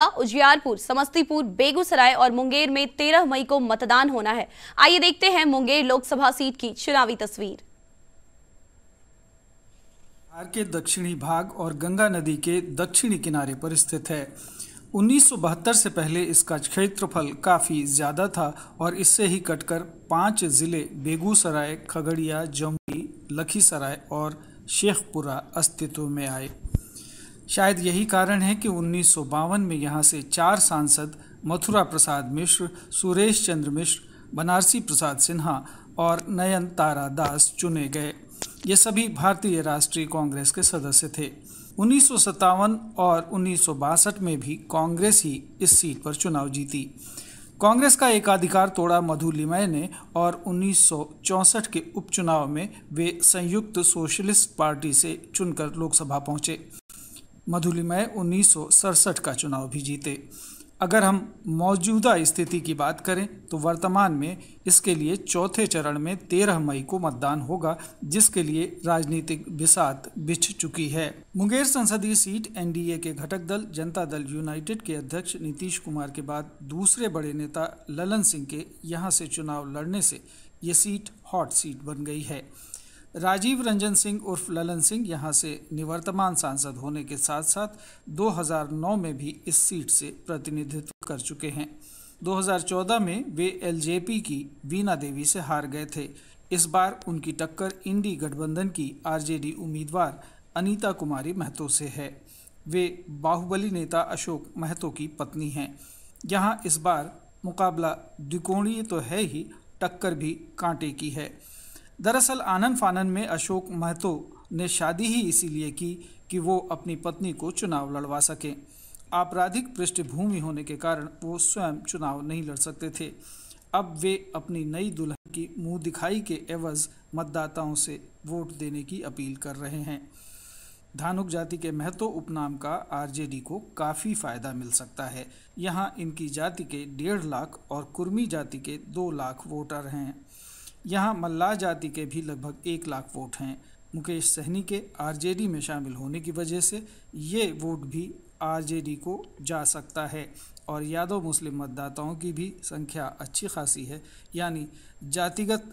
उजियारपुर, समस्तीपुर, बेगूसराय और मुंगेर में 13 मई को मतदान होना है। आइए देखते हैं मुंगेर लोकसभा सीट की चुनावी तस्वीर। बिहार के दक्षिणी भाग और गंगा नदी के दक्षिणी किनारे पर स्थित है। 1972 से पहले इसका क्षेत्रफल काफ़ी ज़्यादा था और इससे ही कटकर 5 ज़िले बेगूसराय, खगड़िया, जमुई, लखीसराय और शेखपुरा अस्तित्व में आए। शायद यही कारण है कि 1952 में यहाँ से 4 सांसद मथुरा प्रसाद मिश्र, सुरेश चंद्र मिश्र, बनारसी प्रसाद सिन्हा और नयन तारा दास चुने गए। ये सभी भारतीय राष्ट्रीय कांग्रेस के सदस्य थे। 1957 और 1962 में भी कांग्रेस ही इस सीट पर चुनाव जीती। कांग्रेस का एकाधिकार तोड़ा मधु लिमय ने और 1964 के उपचुनाव में वे संयुक्त सोशलिस्ट पार्टी से चुनकर लोकसभा पहुंचे। मधु लिमय 1967 का चुनाव भी जीते। अगर हम मौजूदा स्थिति की बात करें तो वर्तमान में इसके लिए चौथे चरण में 13 मई को मतदान होगा, जिसके लिए राजनीतिक बिसात बिछ चुकी है। मुंगेर संसदीय सीट एनडीए के घटक दल जनता दल यूनाइटेड के अध्यक्ष नीतीश कुमार के बाद दूसरे बड़े नेता ललन सिंह के यहां से चुनाव लड़ने से ये सीट हॉट सीट बन गई है। राजीव रंजन सिंह उर्फ ललन सिंह यहां से निवर्तमान सांसद होने के साथ साथ 2009 में भी इस सीट से प्रतिनिधित्व कर चुके हैं। 2014 में वे एलजेपी की वीना देवी से हार गए थे। इस बार उनकी टक्कर इंडी गठबंधन की आरजेडी उम्मीदवार अनीता कुमारी महतो से है। वे बाहुबली नेता अशोक महतो की पत्नी हैं। यहाँ इस बार मुकाबला द्विकोणीय तो है ही, टक्कर भी कांटे की है। दरअसल आनन फानन में अशोक महतो ने शादी ही इसीलिए की कि वो अपनी पत्नी को चुनाव लड़वा सकें। आपराधिक पृष्ठभूमि होने के कारण वो स्वयं चुनाव नहीं लड़ सकते थे। अब वे अपनी नई दुल्हन की मुंह दिखाई के एवज मतदाताओं से वोट देने की अपील कर रहे हैं। धानुक जाति के महतो उपनाम का आरजेडी को काफ़ी फ़ायदा मिल सकता है। यहाँ इनकी जाति के 1.5 लाख और कुर्मी जाति के 2 लाख वोटर हैं। यहाँ मल्लाह जाति के भी लगभग 1 लाख वोट हैं। मुकेश सहनी के आरजेडी में शामिल होने की वजह से ये वोट भी आरजेडी को जा सकता है और यादव मुस्लिम मतदाताओं की भी संख्या अच्छी खासी है। यानी जातिगत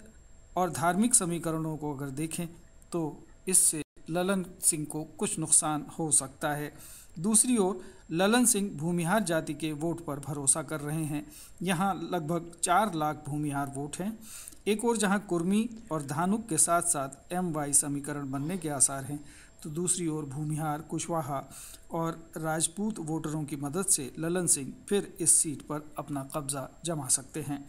और धार्मिक समीकरणों को अगर देखें तो इससे ललन सिंह को कुछ नुकसान हो सकता है। दूसरी ओर ललन सिंह भूमिहार जाति के वोट पर भरोसा कर रहे हैं। यहाँ लगभग 4 लाख भूमिहार वोट हैं। एक और जहाँ कुर्मी और धानुक के साथ साथ MY समीकरण बनने के आसार हैं, तो दूसरी ओर भूमिहार, कुशवाहा और राजपूत वोटरों की मदद से ललन सिंह फिर इस सीट पर अपना कब्जा जमा सकते हैं।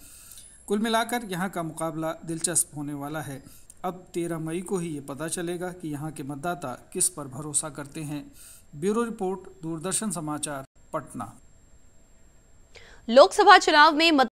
कुल मिलाकर यहाँ का मुकाबला दिलचस्प होने वाला है। अब 13 मई को ही ये पता चलेगा कि यहाँ के मतदाता किस पर भरोसा करते हैं। ब्यूरो रिपोर्ट, दूरदर्शन समाचार, पटना। लोकसभा चुनाव में